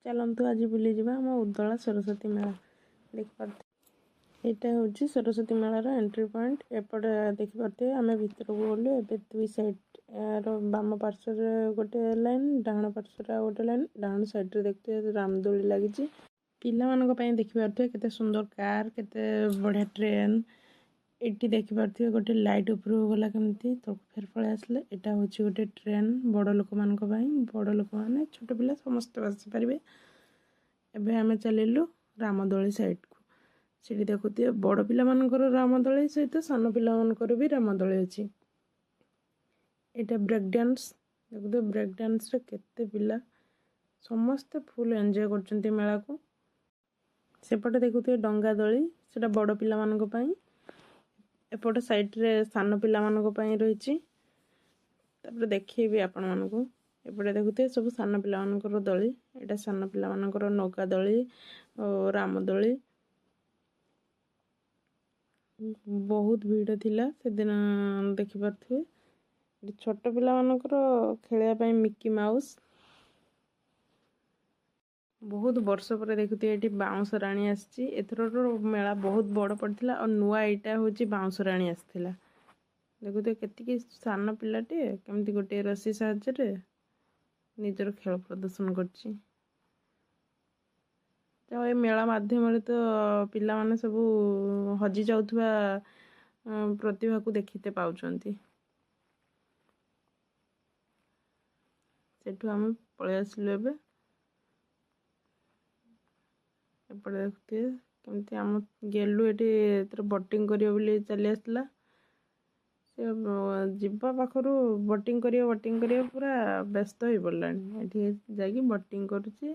चलतु आज बुली जावा आम उदला सरस्वती मेला देखिए यहाँ हूँ सरस्वती मेलार एंट्री पॉइंट एपटे देखिपे आम भितर को गलु ए दुई साइड यार बाम पार्श्व गोटे लाइन डाण पार्श्व गोटे लाइन डाण साइड देखते रामदोली लगी पिला देखिपे केते सुंदर कार केते बढ़िया ट्रेन ये देखिपे गोटे लाइट उपरको गला कमी तो फेर पलि आसले यहाँ हूँ गोटे ट्रेन बड़ लोक मान बड़ लोक मैंने छोट पिला समस्त बसीपारे एबे आम चलू रामदोली साइड को सीढ़ी देखुए बड़ पिला मानकर रामदोली सहित सान पिला मानकर भी रामदोली अच्छी यहाँ ब्रेक डांस देखुए ब्रेक डांस रे केते पिला समस्ते फुल एंजॉय करछंती मेला को सेपटे देखुए डंगा दोली सेटा बड़ पिला मानक पई एपटे साइड रे सान पिला मानक पई रहिछि तापर देखिबी आपण मानकू एपटे देखुते सब सान पिला मानकर दोली एटा सान पिला मानकर नौका दोली और राम दोली बहुत भीड़ थिला से दिन देखि पारथि छोट पिला मानकर खेलिया पई मिकी माउस बहुत वर्ष पर देखुते ये बाउंस राणी आसी एथर मेला बहुत बड़ पड़ता और नुआ यहाँ हूँ बाउंस राणी आसला देखुते केतिकी सान पिलाटे केमती गोटे रसी साहाय्य निजर खेल प्रदर्शन करछि मेला माध्यम तो पिला माने सब हजि जाउथुवा प्रतिभा को देखते पाउछंती सेठू आम पळै आसलु एबे एपटे देखते कमती आम गेलु ये बोटिंग करियो चली आसला से जीवा पाखर बोटिंग करियो पूरा व्यस्त हो पड़ला ये जाकि बोटिंग करुचे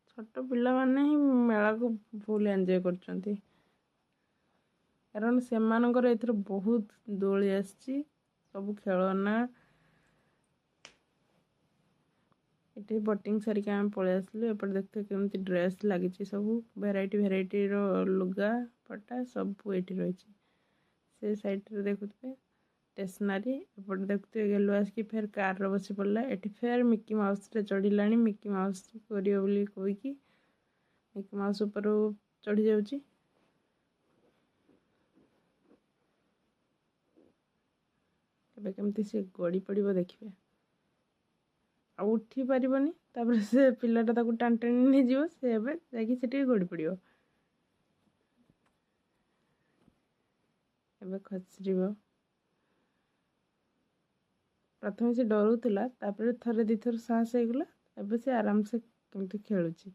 छोट पिला माने ही मेला को फुल एंजॉय करछंती कारण से मानकर एथर बहुत दोली आसी सब खेलना ये बोटिंग सारिक आम पलि आसलु एपटे देखते केमती ड्रेस लगी सब भेराइटी भेराइटी लुगा पटा सब ये रही से साइड रे देखुए स्टेशनरी एपटे देखते गेलु आसिक फेर कार रे बसी पड़ला एटी फेर मिकी माउस रे चढ़िला मिकी माउस करियो बोली कहिकी मिकी माउस ऊपर चढ़ी जाउची एबे केमती से गड़ी पड़िबो देखिबे आ उठी पारिबनी तापर से पिलाटा ताकू टाण टाणी नहीं जीव से एबे जाकि सेठी गड़ी पड़िबो एबे खसरिबो प्रथम से डरुला तापर थरे दी थर साहस हो गला एबे से आराम से केमती खेलुची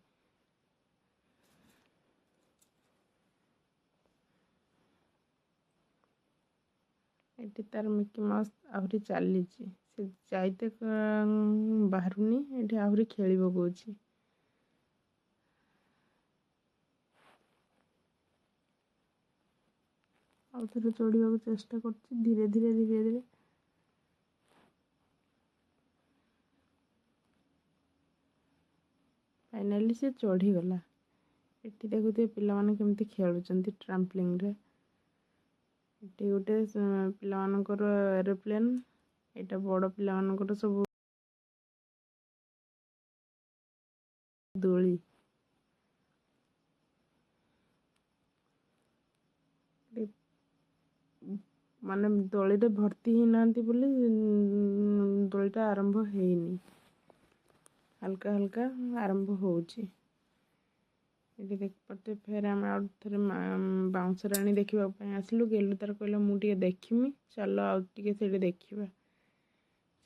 एटी तार मिकी माउस आहरी चली से जाइते बाहरुनी एटी आहरी खेली पकाउची आउ थे चढ़ा चेष्टा करछि धीरे धीरे धीरे धीरे फाइनाली से चढ़ी गला एटी देखुते पिला माने केमती खेलुचंती ट्राम्पलिंग रे एटी गोटे पिला मानकर एरोप्लेन एटा बड़ पिला मानकर सब दोली माने दोली रे भर्ती ही नांती बोली दोलीटा आरंभ हेनी हल्का हल्का आरंभ होउची ये देख पड़ते फेर आम आउ थे बाउंस राणी देखा आसलु गेलु तार कहला मुझे देखमी चलो आउ टे से देखा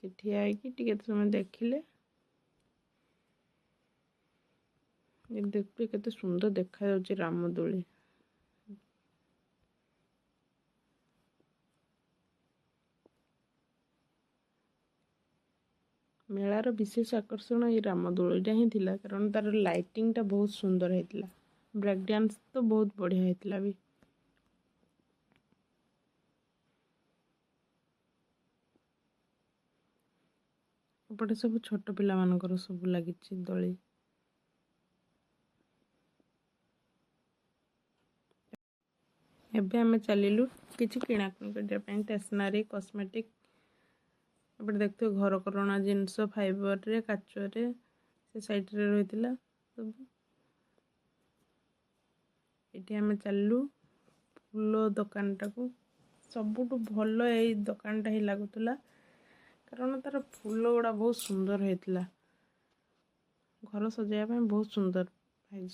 से ठिया होगी समय देखिले देखते केते सुंदर देखा जाउची रामदोली मेलार विशेष आकर्षण ये रामदोलीटा ही थिला कारण तार लाइटिंगटा बहुत सुंदर होता ब्रेक डांस तो बहुत बढ़िया होता भी एपटे सब छोट पिला मानकर सब लगी दोली एबे आमे चलिलु किछि किणाकिणी करबा स्टेशनरी कॉस्मेटिक एपटे देखते घर करणा जिनस फाइबर रे काचरे से साइड रे रहितिला सब एठी आमे चललु फूल दुकान टाकू सबुठु भल एई दुकानटा ही लागुतला कारण तार फूल गुड़ा बहुत सुंदर होता घर सजाया बहुत सुंदर है।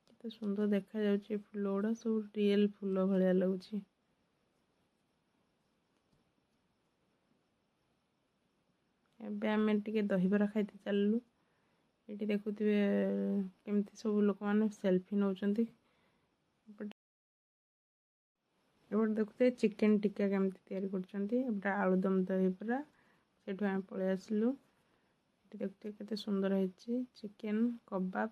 केते सुंदर देखा जाउची फूल गुड़ा सब रियल फूल भलिया लगुची। एबे आमे टिके दहीबरा खाइते चललु ये देखुवे केमती सब लोक मैंने सेल्फी नौचंती एपटे देखुते चिकेन टिक्का केमती तैयारी करछंती एपटे आलूदम दहीबरा सेठु आमे पळे आसलु ये देखुते केते सुंदर हैची चिकेन कबाब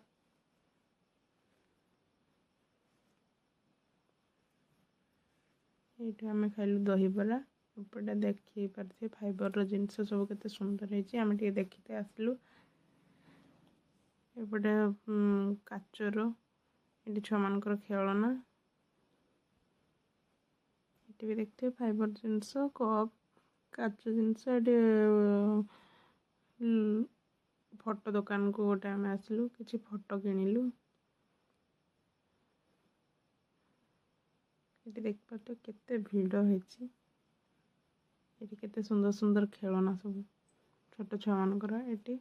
ये आमे खाइलु दहीबरा एपटे देखि पारथे फाइबर जिनस सब केते सुंदर हैची आमे टिके देखिते आसलु एपटे काचर ये छुआ मानकर खेलना ये भी देखते फाइबर जिनस कप काच जिनस फोटो दुकान को गोटे आम आसलु किसी फोटो किणिलु ये देख पाते केते भिड़ होती केते सुंदर सुंदर खेलना सब छोट छुआ मानकर ये